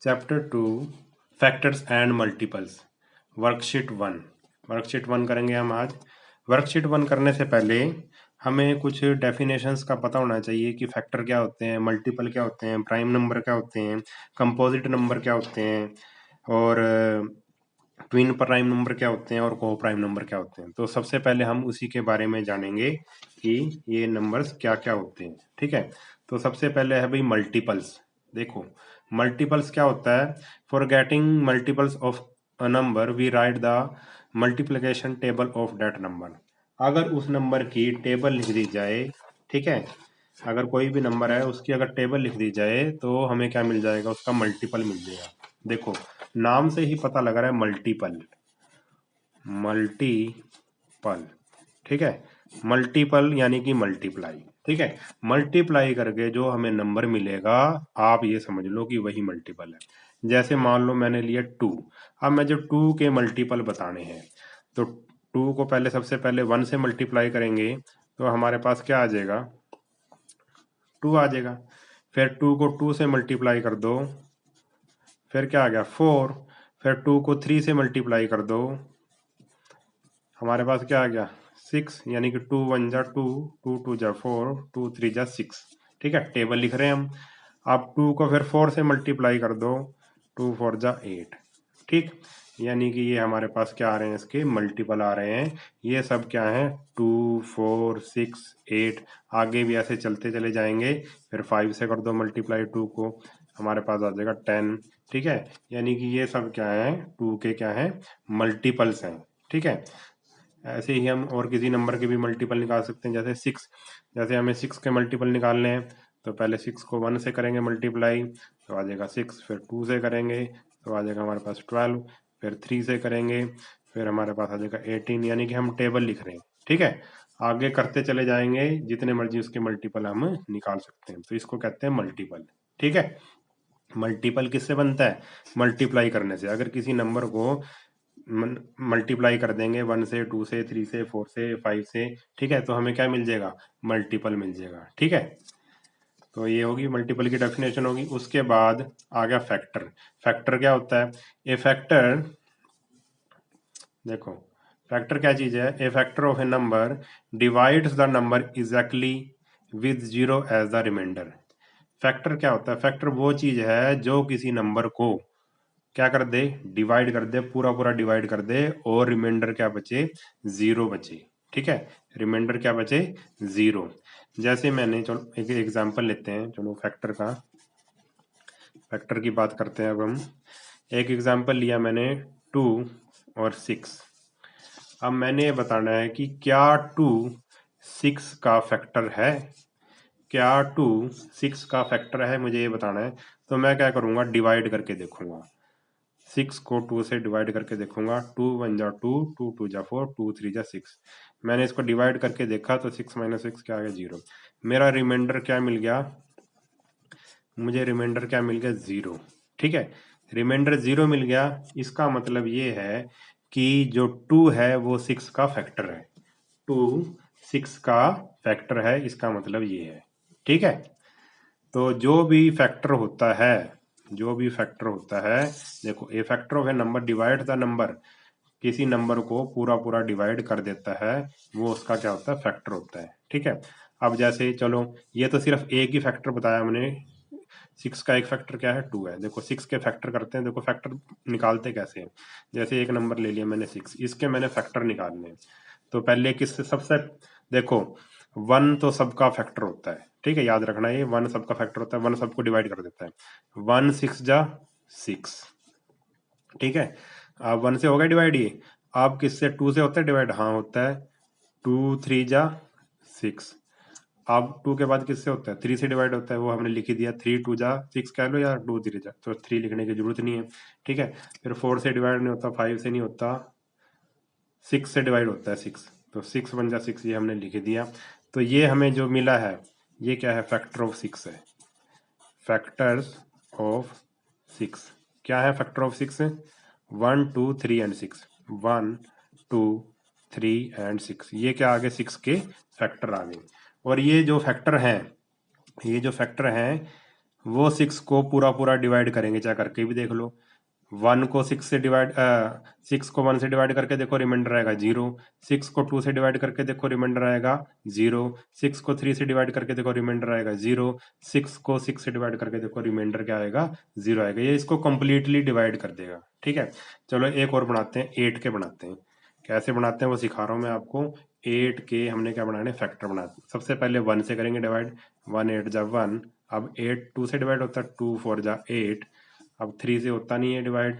Chapter 2 factors and multiples worksheet 1 करेंगे हम आज। वर्कशीट 1 करने से पहले हमें कुछ डेफिनेशंस का पता होना चाहिए कि फैक्टर क्या होते हैं, मल्टीपल क्या होते हैं, प्राइम नंबर क्या होते हैं, कंपोजिट नंबर क्या होते हैं और ट्विन प्राइम नंबर क्या होते हैं और को प्राइम नंबर क्या होते हैं। तो सबसे पहले हम उसी के बारे में जानेंगे कि ये नंबर्स क्या क्या होते हैं। ठीक है, तो सबसे पहले है भाई मल्टीपल्स। देखो मल्टीपल्स क्या होता है। For getting multiples of a number we write the multiplication table of that number. अगर उस नंबर की टेबल लिख दी जाए, ठीक है, अगर कोई भी नंबर है उसकी अगर टेबल लिख दी जाए तो हमें क्या मिल जाएगा, उसका मल्टीपल मिल जाएगा। देखो नाम से ही पता लग रहा है मल्टीपल, मल्टीपल, ठीक है, मल्टीपल यानी कि मल्टीप्लाई। ठीक है, मल्टीप्लाई करके जो हमें नंबर मिलेगा आप ये समझ लो कि वही मल्टीपल है। जैसे मान लो मैंने लिया 2, अब मैं जो 2 के मल्टीपल बताने हैं तो 2 को पहले सबसे पहले 1 से मल्टीप्लाई करेंगे तो हमारे पास क्या आ जाएगा, 2 आ जाएगा। फिर 2 को 2 से मल्टीप्लाई कर दो, फिर क्या आ गया 4। फिर 2 को 3 से मल्टीप्लाई कर दो, हमारे पास क्या आ गया 6, यानी कि 2 1 जा 2, 2 2 जा 4, 2 3 जा 6। ठीक है, टेबल लिख रहे हैं हम। आप 2 को फिर 4 से मल्टीप्लाई कर दो, 2 4 जा 8। ठीक, यानी कि ये हमारे पास क्या आ रहे हैं, इसके मल्टीपल आ रहे हैं। ये सब क्या है 2 4 6 8। आगे भी ऐसे चलते चले जाएंगे। फिर 5 से कर दो मल्टीप्लाई 2 को, हमारे पास आ जाएगा 10। ठीक है, यानी कि ये सब क्या है 2 के क्या है मल्टीपल्स हैं। ठीक है, ऐसे ही हम और किसी नंबर के भी मल्टीपल निकाल सकते हैं। जैसे 6, जैसे हमें 6 के मल्टीपल निकालने हैं तो पहले 6 को 1 से करेंगे मल्टीप्लाई तो आ जाएगा 6। फिर 2 से करेंगे तो आ जाएगा हमारे पास 12। फिर 3 से करेंगे फिर हमारे पास आ जाएगा 18। यानी कि हम टेबल लिख रहे हैं। ठीक है, आगे करते चले जाएंगे, जितने मर्जी उसके मल्टीपल हम निकाल सकते हैं, तो इसको कहते हैं मल्टीपल। ठीक है, मल्टीपल किससे बनता है, मल्टीप्लाई करने से। अगर किसी नंबर को मल्टीप्लाई कर देंगे 1 से 2 से 3 से 4 से 5 से, ठीक है, तो हमें क्या मिल जाएगा, मल्टीपल मिल जाएगा। ठीक है, तो ये होगी मल्टीपल की डेफिनेशन होगी। उसके बाद आ गया फैक्टर। फैक्टर क्या होता है, ए फैक्टर, देखो फैक्टर क्या चीज है, a factor of a number divides the number exactly with zero as the remainder. Factor क्या होता है, फैक्टर वो चीज है जो किसी नंबर को क्या कर दे, डिवाइड कर दे, पूरा पूरा डिवाइड कर दे और रिमाइंडर क्या बचे, जीरो बचे। ठीक है, रिमाइंडर क्या बचे, जीरो। जैसे मैंने, चलो एक एग्जांपल लेते हैं, चलो फैक्टर का, फैक्टर की बात करते हैं अब हम। एक एग्जांपल लिया मैंने 2 और 6। अब मैंने ये बताना है कि क्या 2 6 का फैक्टर है, क्या 2 6 का फैक्टर है, मुझे ये बताना है। तो मैं क्या करूंगा, डिवाइड करके देखूंगा, 6 को 2 से डिवाइड करके देखूंगा। 2 1 जा 2, 2 2 जा 4, 2 3 जा 6। मैंने इसको डिवाइड करके देखा तो 6 माइनस 6 क्या आ गया, 0। मेरा रिमाइंडर क्या मिल गया, मुझे रिमाइंडर क्या मिल गया, 0। ठीक है, रिमाइंडर 0 मिल गया। इसका मतलब ये है कि जो 2 है वो 6 का फैक्टर है। 2 6 का फैक्टर है, इसका मतलब ये है। ठीक है, तो जो भी फैक्टर होता है, जो भी फैक्टर होता है, देखो a factor of a number divide the number, किसी नंबर को पूरा पूरा डिवाइड कर देता है, वो उसका क्या होता है, फैक्टर होता है। ठीक है, अब जैसे चलो ये तो सिर्फ एक ही फैक्टर बताया हमने, 6 का एक फैक्टर क्या है, 2 है। देखो 6 के फैक्टर करते हैं, देखो फैक्टर निकालते कैसे हैं। जैसे एक नंबर ले लिया मैंने 6, इसके मैंने फैक्टर निकालने हैं। तो पहले किससे सबसे, देखो 1 तो सबका फैक्टर होता है। ठीक है, याद रखना ये 1 सबका फैक्टर होता है, 1 सबको डिवाइड कर देता है। 1 6 जा 6। ठीक है, अब 1 से हो गया डिवाइड ये। अब किससे, 2 से होता है डिवाइड, हाँ होता है। 2 3 जा 6। अब 2 के बाद किससे होता है, 3 से डिवाइड होता है, वो हमने लिख ही दिया। 3 2 जा 6 कह लो या 2 3 जा, तो 3 लिखने की जरूरत नहीं है। ठीक है, फिर 4 से डिवाइड नहीं होता, 5 से नहीं होता, 6 से डिवाइड होता है 6, तो 6 1 जा 6, ये हमने लिख दिया। तो ये हमें जो मिला है ये क्या है, फैक्टर ऑफ 6 है। फैक्टर्स ऑफ 6 क्या है, फैक्टर ऑफ 6 1 2 3 एंड 6, 1 2 3 एंड 6, ये क्या आ गए 6 के फैक्टर आ गए। और ये जो फैक्टर हैं, ये जो फैक्टर हैं वो 6 को पूरा पूरा डिवाइड करेंगे, चाहे करके भी देख लो। 1 को 6 से डिवाइड 6 को 1 से डिवाइड करके देखो, रिमाइंडर आएगा 0। 6 को 2 से डिवाइड करके देखो, रिमाइंडर आएगा 0। 6 को 3 से डिवाइड करके देखो, रिमाइंडर आएगा 0। 6 को 6 से डिवाइड करके देखो, रिमाइंडर क्या आएगा, 0 आएगा। ये इसको कंप्लीटली डिवाइड कर देगा। ठीक है, चलो एक और बनाते हैं, 8 के बनाते हैं। कैसे बनाते हैं वो सिखा रहा हूँ मैं आपको। 8 के हमने क्या बनाने, फैक्टर बनाते हैं। सबसे पहले 1 से करेंगे डिवाइड, 1 8 जा 1। अब 8 2 से डिवाइड होता है, 2 4 जा 8। अब 3 से होता नहीं है डिवाइड,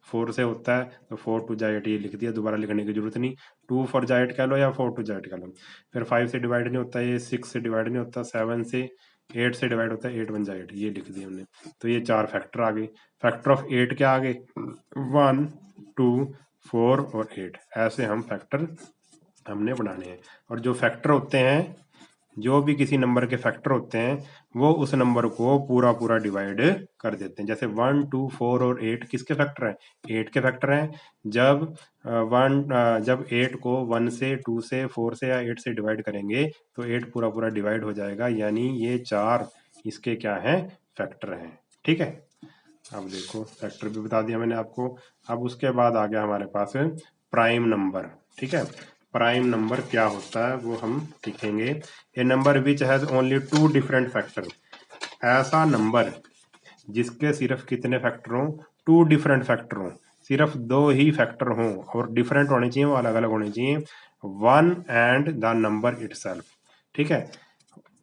4 से होता है, तो 4 2 जा 8 ये लिख दिया, दोबारा लिखने की जरूरत नहीं। 2 4 जा 8 कह लो या 4 2 जा 8 कह लो। फिर 5 से डिवाइड नहीं होता, ये 6 से डिवाइड नहीं होता, 7 से 8 से डिवाइड होता है, 8 1 जा 8 ये लिख दिया हमने। तो ये 4 फैक्टर आ गए। फैक्टर ऑफ 8 क्या आ गए, 1 2 4 और 8। ऐसे हम फैक्टर हमने बनाने हैं। और जो फैक्टर होते हैं, जो भी किसी नंबर के फैक्टर होते हैं, वो उस नंबर को पूरा पूरा डिवाइड कर देते हैं। जैसे 1 2 4 और 8 किसके फैक्टर हैं, 8 के फैक्टर हैं। जब जब 8 को 1 से 2 से 4 से या 8 से डिवाइड करेंगे तो 8 पूरा पूरा डिवाइड हो जाएगा, यानी ये 4 इसके क्या हैं, फैक्टर हैं। ठीक है, अब देखो फैक्टर भी बता दिया मैंने आपको। अब उसके बाद आ गया हमारे पास प्राइम नंबर। ठीक है, प्राइम नंबर क्या होता है वो हम लिखेंगे। A number which has only 2 different factor. ऐसा नंबर जिसके सिर्फ कितने फैक्टर हों, 2 डिफरेंट फैक्टर हों, सिर्फ 2 ही फैक्टर हों और डिफरेंट होने चाहिए, वो अलग अलग होने चाहिए। 1 एंड द नंबर इटसेल्फ। ठीक है,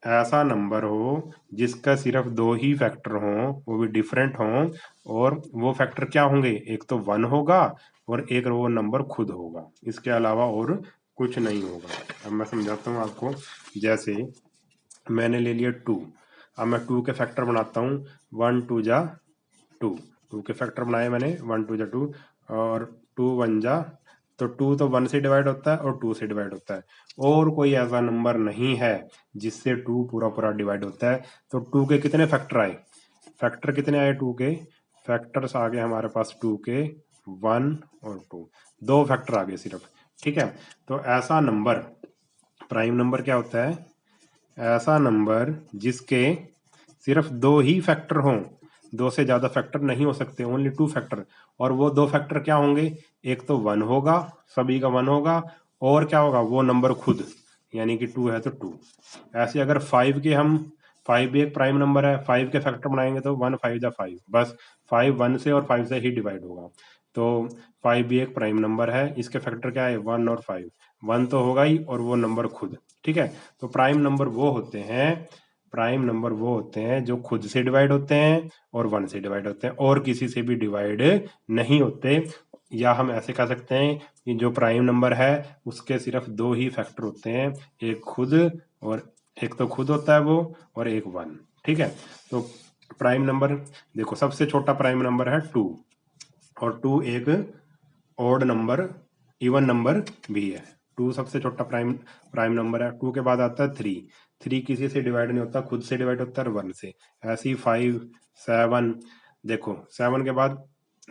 ऐसा नंबर हो जिसका सिर्फ 2 ही फैक्टर हों, वो भी डिफरेंट हों, और वो फैक्टर क्या होंगे, एक तो 1 होगा और एक वो नंबर खुद होगा, इसके अलावा और कुछ नहीं होगा। अब मैं समझाता हूँ आपको। जैसे मैंने ले लिया 2, अब मैं 2 के फैक्टर बनाता हूँ। 1 2 जा 2, 2 के फैक्टर बनाए मैंने, 1 2 जा 2 और 2 1 जा, तो 2 तो 1 से डिवाइड होता है और 2 से डिवाइड होता है। और कोई ऐसा नंबर नहीं है जिससे 2 पूरा पूरा डिवाइड होता है। तो 2 के कितने फैक्टर आए, फैक्टर कितने आए 2 के, फैक्टर्स आ गए हमारे पास 2 के 1 और 2, 2 फैक्टर आ गए सिर्फ। ठीक है, तो ऐसा नंबर, प्राइम नंबर क्या होता है, ऐसा नंबर जिसके सिर्फ 2 ही फैक्टर हों, 2 से ज्यादा फैक्टर नहीं हो सकते, ओनली 2 फैक्टर। और वो 2 फैक्टर क्या होंगे, एक तो 1 होगा, सभी का 1 होगा, और क्या होगा, वो नंबर खुद, यानी कि 2 है तो 2। ऐसे अगर 5 के हम, 5 भी एक प्राइम नंबर है, 5 के फैक्टर बनाएंगे तो 1 5 जा 5, बस 5 1 से और 5 से ही डिवाइड होगा। तो 5 भी एक प्राइम नंबर है, इसके फैक्टर क्या है, 1 और 5, 1 तो होगा ही और वो नंबर खुद। ठीक है, तो प्राइम नंबर वो होते हैं, प्राइम नंबर वो होते हैं जो खुद से डिवाइड होते हैं और 1 से डिवाइड होते हैं और किसी से भी डिवाइड नहीं होते। या हम ऐसे कह सकते हैं कि जो प्राइम नंबर है उसके सिर्फ 2 ही फैक्टर होते हैं, एक खुद, और एक तो खुद होता है वो, और एक 1। ठीक है, तो प्राइम नंबर देखो, सबसे छोटा प्राइम नंबर है 2, और 2 एक ऑड नंबर, इवन नंबर भी है। 2 सबसे छोटा प्राइम प्राइम नंबर है। 2 के बाद आता है 3, 3 किसी से डिवाइड नहीं होता, खुद से डिवाइड होता है 1 से। ऐसे ही 5 7, देखो 7 के बाद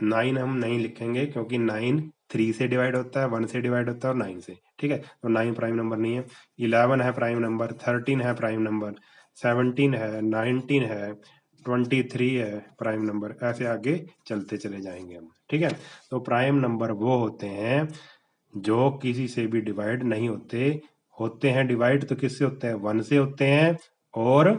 9 हम नहीं लिखेंगे क्योंकि 9 3 से डिवाइड होता है, 1 से डिवाइड होता है और 9 से। ठीक है, तो 9 प्राइम नंबर नहीं है। 11 है प्राइम नंबर, 13 है प्राइम नंबर, 17 है, 19 है, 23 है प्राइम नंबर, ऐसे आगे चलते चले जाएंगे हम। ठीक है, तो प्राइम नंबर वो होते हैं जो किसी से भी डिवाइड नहीं होते, होते हैं डिवाइड तो किससे होते हैं, 1 से होते हैं और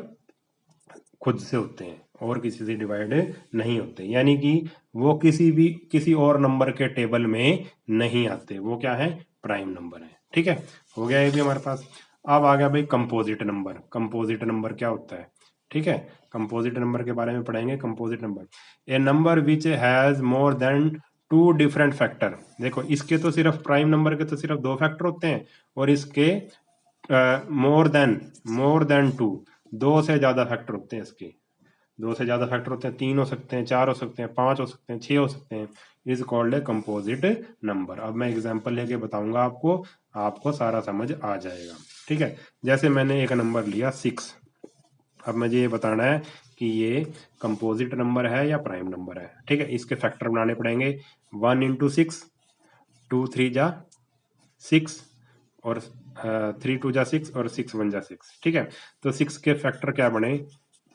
खुद से होते हैं, और किसी से डिवाइड नहीं होते, यानी कि वो किसी और नंबर के टेबल में नहीं आते, वो क्या है, प्राइम नंबर है। ठीक है, हो गया ये भी हमारे पास। अब आ गया भाई कंपोजिट नंबर। कंपोजिट नंबर क्या होता है, ठीक है, कंपोजिट नंबर के बारे में पढ़ेंगे। Composite number, A number which has more than 2 different factor. देखो इसके तो सिर्फ प्राइम नंबर के तो सिर्फ 2 फैक्टर होते हैं, और इसके मोर देन 2, 2 से ज्यादा फैक्टर होते हैं इसके, 2 से ज्यादा फैक्टर होते हैं, 3 हो सकते हैं, 4 हो सकते हैं, 5 हो सकते हैं, 6 हो सकते हैं, is called a composite number. अब मैं एग्जांपल लेके बताऊंगा आपको, आपको सारा समझ आ जाएगा। ठीक है, जैसे मैंने एक नंबर लिया 6, अब मुझे ये बताना है कि ये कंपोजिट नंबर है या प्राइम नंबर है। ठीक है, इसके फैक्टर बनाने पड़ेंगे। 1 इंटू 6, 2 3 जा 6, और 3 2 जा 6 और 6 1 जा 6। ठीक है, तो 6 के फैक्टर क्या बने,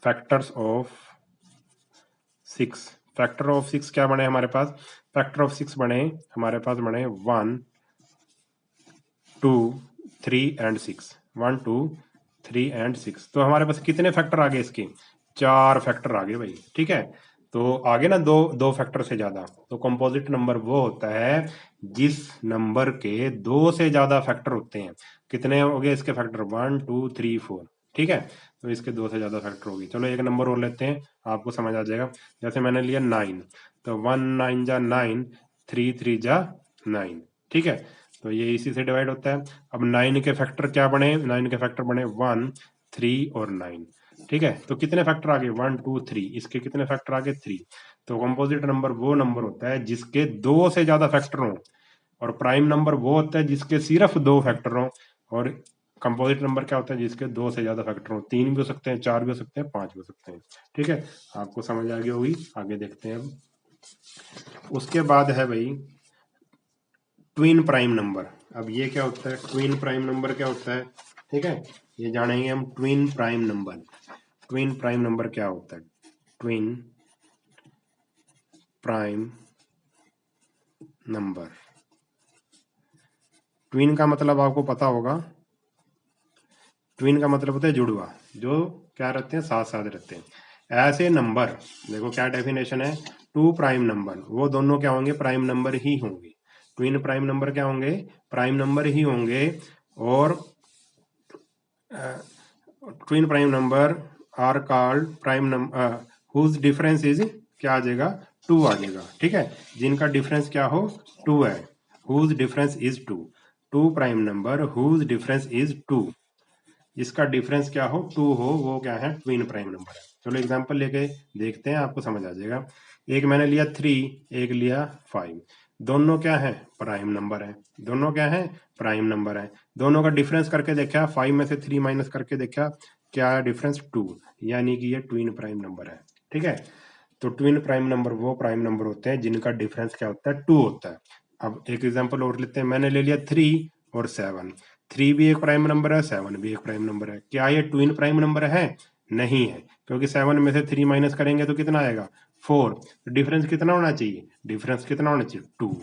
फैक्टर्स ऑफ 6। फैक्टर ऑफ 6 क्या बने हमारे पास? फैक्टर ऑफ 6 बने हमारे पास, बने 1 2 3 एंड 6। 1 2 3 एंड 6। तो हमारे पास कितने फैक्टर आ गए इसके? 4 फैक्टर आ गए भाई। ठीक है, तो आगे ना दो फैक्टर से ज्यादा। तो कंपोजिट नंबर वो होता है जिस नंबर के 2 से ज्यादा फैक्टर होते हैं। कितने हो गए इसके फैक्टर? 1 2 3 4। ठीक है, तो इसके 2 से ज्यादा फैक्टर होगी। चलो एक नंबर और लेते हैं, आपको समझ आ जाएगा। जैसे मैंने लिया 9, तो 1 9 जा 9, 3 3 जा 9। ठीक है, तो ये इसी से डिवाइड होता है। अब 9 के फैक्टर क्या बने? 9 के फैक्टर बने 1 3 और 9। ठीक है, तो कितने फैक्टर आ गए? 1 2 3। इसके कितने फैक्टर आ गए? 3। तो कंपोजिट नंबर वो नंबर होता है जिसके 2 से ज्यादा फैक्टर हो, और प्राइम नंबर वो होता है जिसके सिर्फ 2 फैक्टर हो। और कंपोजिट नंबर क्या होता है? जिसके 2 से ज्यादा फैक्टर हो। 3 भी हो सकते हैं, 4 भी हो सकते हैं, 5 भी हो सकते हैं। ठीक है, आपको समझ आ गई होगी। आगे देखते हैं अब। उसके बाद है भाई ट्विन प्राइम नंबर। अब ये क्या होता है? ट्विन प्राइम नंबर क्या होता है? ठीक है, ये जानेंगे हम twin prime number. Twin prime number क्या होता है? ट्विन प्राइम नंबर, ट्विन का मतलब आपको पता होगा। ट्विन का मतलब होता है जुड़वा, जो क्या रहते हैं? साथ साथ रहते हैं। ऐसे नंबर, देखो क्या डेफिनेशन है। टू प्राइम नंबर, वो दोनों क्या होंगे? प्राइम नंबर ही होंगे। ट्विन प्राइम नंबर क्या होंगे? प्राइम नंबर ही होंगे। और twin prime number are called prime number whose difference is, क्या आ जाएगा? 2 आ जाएगा। ठीक है, जिनका डिफरेंस क्या हो? 2 है। Whose difference is 2। Two prime number whose difference is 2, जिसका डिफरेंस क्या हो? 2 हो, वो क्या है? ट्विन प्राइम नंबर है। चलो एग्जांपल लेके देखते हैं, आपको समझ आ जाएगा। एक मैंने लिया 3, एक लिया 5। दोनों क्या है? प्राइम नंबर है। दोनों क्या है? प्राइम नंबर है। दोनों का डिफरेंस करके देखा, 5 में से 3 माइनस करके देखा, क्या डिफरेंस? 2, यानी कि ये ट्विन प्राइम नंबर है। ठीक है, तो ट्विन प्राइम नंबर वो प्राइम नंबर होते हैं जिनका डिफरेंस क्या होता है? 2 होता है। अब एक एग्जांपल और लेते हैं। मैंने ले लिया 3 और 7। 3 भी एक प्राइम नंबर है, 7 भी एक प्राइम नंबर है। क्या ये ट्विन प्राइम नंबर है? नहीं है, क्योंकि 7 में से 3 माइनस करेंगे तो कितना आएगा? 4। तो डिफरेंस कितना होना चाहिए? डिफरेंस कितना होना चाहिए? 2।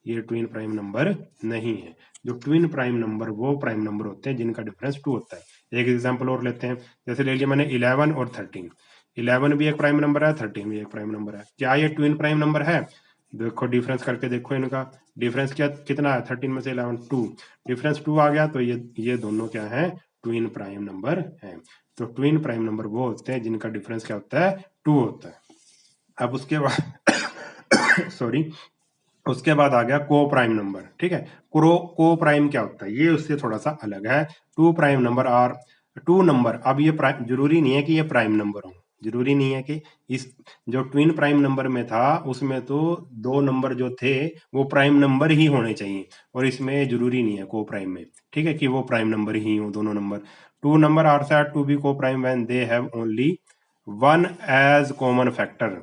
ये ट्विन प्राइम नंबर नहीं है। जो ट्विन प्राइम नंबर वो प्राइम नंबर होते हैं जिनका डिफरेंस 2 होता है। एक एग्जांपल और लेते हैं। जैसे ले लिया मैंने 11 और 13। 11 भी एक प्राइम नंबर है, 13 भी एक प्राइम नंबर है। क्या ये ट्विन प्राइम नंबर है? देखो डिफरेंस करके देखो इनका। डिफरेंस क्या कितना है? 13 में से 11 2। डिफरेंस 2 आ गया, तो ये दोनों क्या है? ट्विन प्राइम नंबर है। तो ट्विन प्राइम नंबर वो होते हैं जिनका डिफरेंस क्या होता है? 2 होता है। अब उसके बाद सॉरी, उसके बाद आ गया को प्राइम नंबर। ठीक है, को प्राइम क्या होता है? ये उससे थोड़ा सा अलग है। Two prime number are, two number. अब ये प्राइम, जरूरी नहीं है कि ये प्राइम नंबर हो। जरूरी नहीं है कि इस जो ट्विन प्राइम नंबर में था उसमें तो 2 नंबर जो थे वो प्राइम नंबर ही होने चाहिए, और इसमें जरूरी नहीं है को प्राइम में। ठीक है, कि वो प्राइम नंबर ही हो दोनों नंबर। Two number are said to be coprime when they have only one as common factor.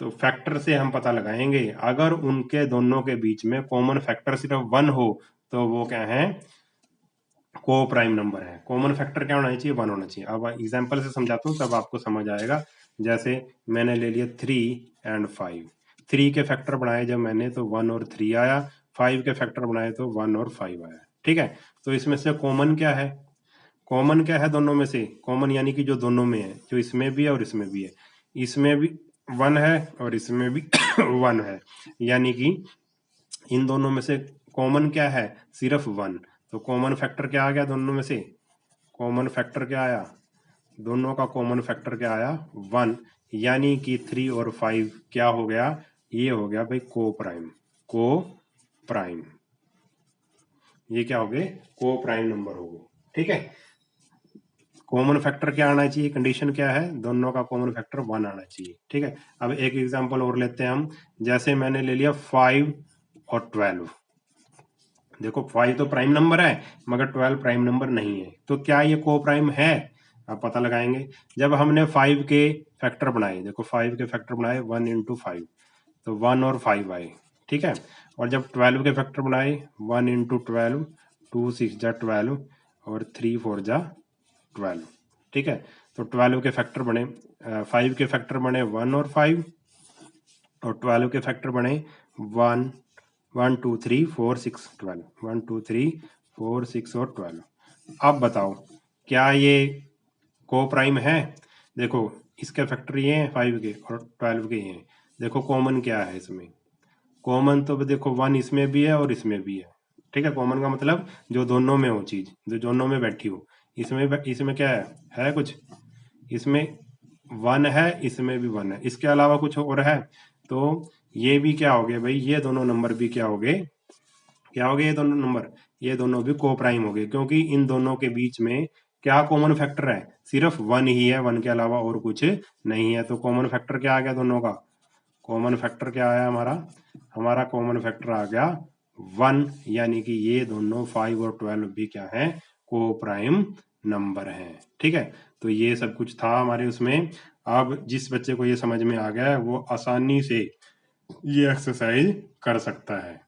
तो फैक्टर से हम पता लगाएंगे, अगर उनके दोनों के बीच में कॉमन फैक्टर सिर्फ 1 हो तो वो क्या है? को प्राइम नंबर है। कॉमन फैक्टर क्या होना चाहिए? 1 होना चाहिए। अब एग्जांपल से समझाता हूँ तब आपको समझ आएगा। जैसे मैंने ले लिया 3 एंड 5। 3 के फैक्टर बनाए जब मैंने तो 1 और 3 आया। 5 के फैक्टर बनाए तो 1 और 5 आया। ठीक है, तो इसमें से कॉमन क्या है? कॉमन क्या है दोनों में से? कॉमन यानी कि जो दोनों में है, जो इसमें भी है और इसमें भी है। इसमें भी 1 है और इसमें भी 1 है, यानी कि इन दोनों में से कॉमन क्या है? सिर्फ 1। तो कॉमन फैक्टर क्या आ गया दोनों में से? कॉमन फैक्टर क्या आया? दोनों का कॉमन फैक्टर क्या आया? 1, यानी कि 3 और 5 क्या हो गया? ये हो गया भाई को प्राइम। को प्राइम, ये क्या हो गए? को प्राइम नंबर हो गए। ठीक है, कॉमन फैक्टर क्या आना चाहिए? कंडीशन क्या है? दोनों का कॉमन फैक्टर 1 आना चाहिए। ठीक है, अब एक एग्जांपल और लेते हैं हम। जैसे मैंने ले लिया 5 और 12। देखो 5 तो प्राइम नंबर है मगर 12 प्राइम नंबर नहीं है, तो क्या ये को प्राइम है? आप पता लगाएंगे। जब हमने 5 के फैक्टर बनाए, देखो 5 के फैक्टर बनाए 1 इंटू 5, तो 1 और 5 आए। ठीक है, और जब 12 के फैक्टर बनाए 1 इंटू 12, 2 6 जा 12 और 3 4 जा 12। ठीक है, तो 12 के फैक्टर बने 5 के फैक्टर बने 1 और 5, और 12 के फैक्टर बने 1 1 2 3 4 6 12 1 2 3 4 6 और 12। अब बताओ क्या ये को प्राइम है? देखो इसके फैक्टर ये हैं 5 के और 12 के ये हैं। देखो कॉमन क्या है इसमें? कॉमन तो देखो 1 इसमें भी है और इसमें भी है। ठीक है, कॉमन का मतलब जो दोनों में हो चीज, जो दोनों में बैठी हो। इसमें क्या है कुछ? इसमें 1 है, इसमें भी 1 है, इसके अलावा कुछ और है? तो ये भी क्या हो गए भाई, ये दोनों नंबर भी क्या हो गए? क्या हो गए ये दोनों नंबर? ये दोनों भी को प्राइम हो गए, क्योंकि इन दोनों के बीच में क्या कॉमन फैक्टर है? सिर्फ 1 ही है, 1 के अलावा और कुछ नहीं है। तो कॉमन फैक्टर क्या आ गया दोनों का? कॉमन फैक्टर क्या आया हमारा? हमारा कॉमन फैक्टर आ गया 1, यानी कि ये दोनों 5 और 12 भी क्या है? को प्राइम नंबर हैं। ठीक है, तो ये सब कुछ था हमारे उसमें। अब जिस बच्चे को ये समझ में आ गया है वो आसानी से ये एक्सरसाइज कर सकता है।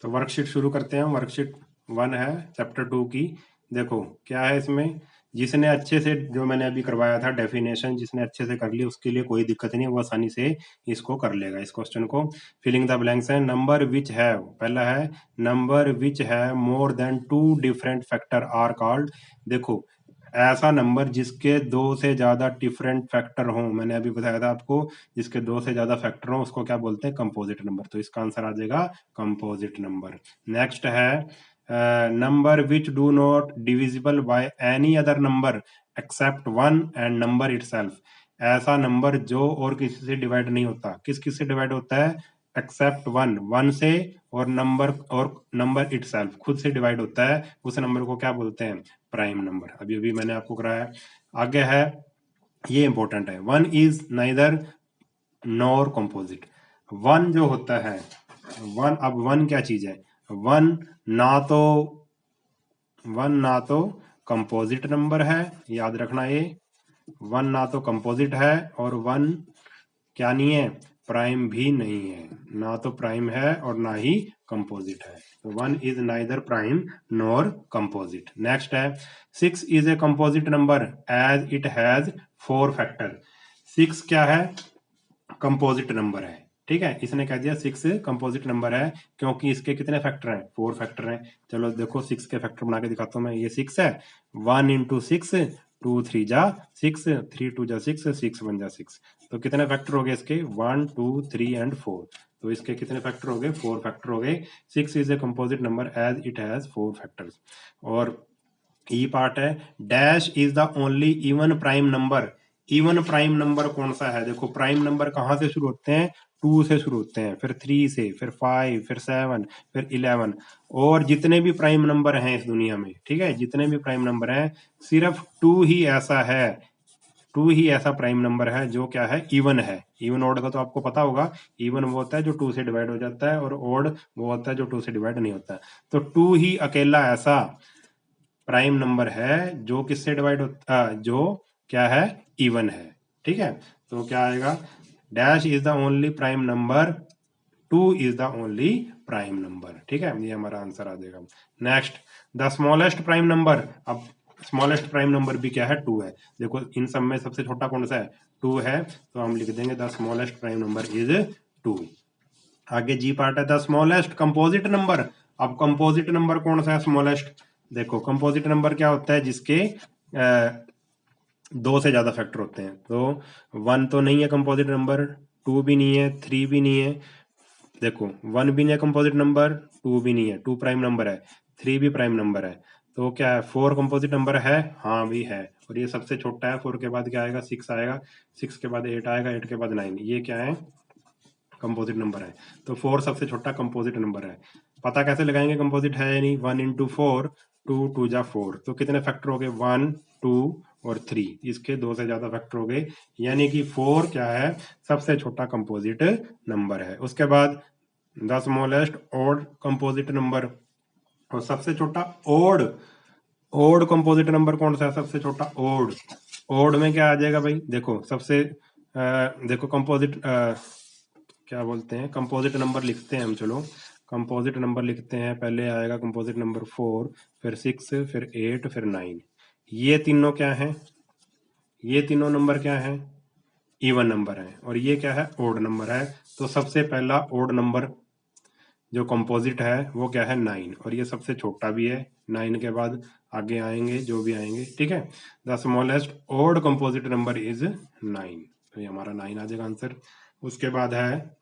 तो वर्कशीट शुरू करते हैं। वर्कशीट 1 है चैप्टर 2 की। देखो क्या है इसमें, जिसने अच्छे से, जो मैंने अभी करवाया था डेफिनेशन, जिसने अच्छे से कर ली उसके लिए कोई दिक्कत नहीं, वो आसानी से इसको कर लेगा। इस क्वेश्चन को फिलिंग द ब्लैंक्स है। नंबर विच है, पहला है नंबर विच है more than 2 different factor are called. देखो ऐसा नंबर जिसके 2 से ज्यादा डिफरेंट फैक्टर हों, मैंने अभी बताया था आपको, जिसके 2 से ज्यादा फैक्टर हों उसको क्या बोलते हैं? Composite number. तो इसका आंसर आ जाएगा कंपोजिट नंबर। नेक्स्ट है number which do not divisible by any other number except 1 and number itself. ऐसा नंबर जो और किसी से डिवाइड नहीं होता। किस किस से डिवाइड होता है? एक्सेप्ट 1, 1 से, और नंबर इटसेल्फ, खुद से डिवाइड होता है। उस नंबर को क्या बोलते हैं? Prime number. अभी अभी मैंने आपको कराया। आगे है, ये इंपॉर्टेंट है, 1 इज नाइदर नॉर कंपोजिट। 1 जो होता है, 1, अब 1 क्या चीज है? 1 ना तो 1 ना तो कंपोजिट नंबर है, याद रखना ये। 1 ना तो कंपोजिट है, और 1 क्या नहीं है? प्राइम भी नहीं है। ना तो प्राइम है और ना ही कंपोजिट है। तो 1 is neither prime nor composite. Next है 6 is a composite number as it has 4 factor. 6 क्या है? कंपोजिट नंबर है। ठीक है, इसने कह दिया 6 कंपोजिट नंबर है क्योंकि इसके कितने फैक्टर हैं? 4 फैक्टर हैं। चलो देखो 6 के फैक्टर बना के दिखाता हूं मैं। ये 6 है, 1 इंटू 6, 2 3 जा 6, 3 2 जा 6, 6 1 जा 6। तो कितने फैक्टर हो गए इसके? 1 2 3 एंड 4। तो इसके कितने फैक्टर हो गए? 4 फैक्टर हो गए। 6 is a composite number as it has 4 factors. और ई पार्ट है, dash is the only even prime number. Even prime number कौन सा है? देखो प्राइम नंबर कहाँ से शुरू होते हैं? 2 से शुरू होते हैं, फिर 3 से, फिर 5, फिर 7, फिर 11। और जितने भी प्राइम नंबर हैं इस दुनिया में, ठीक है, जितने भी प्राइम नंबर हैं, सिर्फ 2 ही ऐसा है, 2 ही ऐसा प्राइम नंबर है जो क्या है? इवन है। इवन ऑड का तो आपको पता होगा, इवन वो होता है जो 2 से डिवाइड हो जाता है, और ऑड वो होता है जो 2 से डिवाइड नहीं होता। तो 2 ही अकेला ऐसा प्राइम नंबर है जो किससे डिवाइड होता, जो क्या है? इवन है। ठीक है, तो क्या आएगा? Dash is the only prime number, 2 is the only prime number. ठीक है, ये हमारा आंसर आ जाएगा। Next, the smallest prime number. अब स्मॉलेस्ट प्राइम नंबर भी क्या है? 2 है। देखो इन सब में सबसे छोटा कौन सा है? 2 है, तो हम लिख देंगे the smallest prime number is 2। आगे जी पार्ट है, द स्मॉलेस्ट कंपोजिट नंबर। अब कंपोजिट नंबर कौन सा है स्मॉलेस्ट? देखो कंपोजिट नंबर क्या होता है? जिसके 2 से ज्यादा फैक्टर होते हैं। तो 1 तो नहीं है कंपोजिट नंबर, 2 भी नहीं है, 3 भी नहीं है। देखो 1 भी नहीं है कंपोजिट नंबर, 2 भी नहीं है, 2 प्राइम नंबर है, 3 भी प्राइम नंबर है। तो क्या है? 4 कंपोजिट नंबर है? हाँ भी है। और ये सबसे छोटा है। 4 के बाद क्या आएगा? 6 आएगा, 6 के बाद 8 आएगा, 8 के बाद 9। ये क्या है? कंपोजिट नंबर है। तो 4 सबसे छोटा कंपोजिट नंबर है। पता कैसे लगाएंगे कंपोजिट है या नहीं? 1 इंटू 4, 2 2 जा 4। तो कितने फैक्टर हो गए? 1 2 और 3। इसके 2 से ज्यादा फैक्टर हो गए, यानी कि 4 क्या है? सबसे छोटा कंपोजिट नंबर है। उसके बाद the smallest odd composite number, और सबसे छोटा ओड। ओड कंपोजिट नंबर कौन सा है? सबसे छोटा ओड। ओड में क्या आ जाएगा भाई? देखो सबसे देखो कंपोजिट क्या बोलते हैं, कंपोजिट नंबर लिखते हैं हम। चलो कंपोजिट नंबर लिखते हैं। पहले आएगा कंपोजिट नंबर 4, फिर 6, फिर 8, फिर 9। ये तीनों क्या हैं? ये तीनों नंबर क्या हैं? इवन नंबर है, और ये क्या है, ओड नंबर है। तो सबसे पहला ओड नंबर जो कंपोजिट है वो क्या है, 9, और ये सबसे छोटा भी है। 9 के बाद आगे आएंगे जो भी आएंगे, ठीक है। The smallest odd composite number is 9, तो ये हमारा 9 आ जाएगा आंसर। उसके बाद है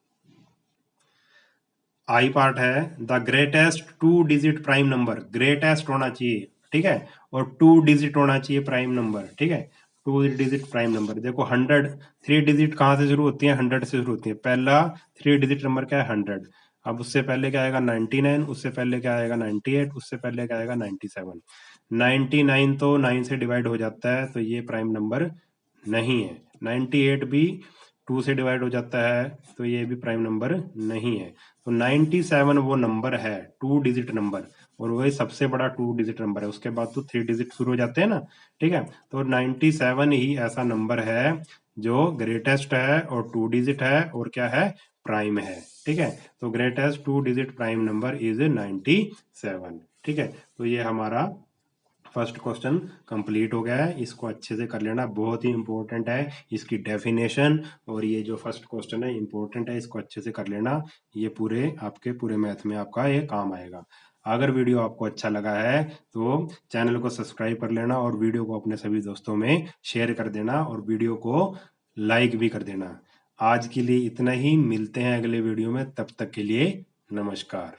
आई पार्ट है, the greatest 2 digit prime number, greatest होना चाहिए, ठीक है, और 2 डिजिट होना चाहिए प्राइम नंबर, ठीक है। 2 डिजिट प्राइम नंबर, देखो 100, 3 डिजिट कहाँ से शुरू होती है, 100 से शुरू होती है। पहला 3 डिजिट नंबर क्या है, 100। अब उससे पहले क्या आएगा, 99, उससे पहले क्या आएगा, 98, उससे पहले क्या आएगा, 97। 99 तो 9 से डिवाइड हो जाता है, तो ये प्राइम नंबर नहीं है। 98 भी 2 से डिवाइड हो जाता है, तो ये भी प्राइम नंबर नहीं है। तो 97 वो नंबर है, 2 डिजिट नंबर, और वही सबसे बड़ा 2 डिजिट नंबर है। उसके बाद तो 3 डिजिट शुरू हो जाते हैं ना, ठीक है। तो 97 ही ऐसा नंबर है जो ग्रेटेस्ट है और 2 डिजिट है और क्या है, प्राइम है, ठीक है। तो greatest 2 digit prime number is 97, ठीक है। तो ये हमारा फर्स्ट क्वेश्चन कंप्लीट हो गया है। इसको अच्छे से कर लेना, बहुत ही इंपॉर्टेंट है इसकी डेफिनेशन, और ये जो फर्स्ट क्वेश्चन है इंपॉर्टेंट है, इसको अच्छे से कर लेना। ये पूरे आपके पूरे मैथ में आपका ये काम आएगा। अगर वीडियो आपको अच्छा लगा है तो चैनल को सब्सक्राइब कर लेना, और वीडियो को अपने सभी दोस्तों में शेयर कर देना, और वीडियो को लाइक भी कर देना। आज के लिए इतना ही, मिलते हैं अगले वीडियो में, तब तक के लिए नमस्कार।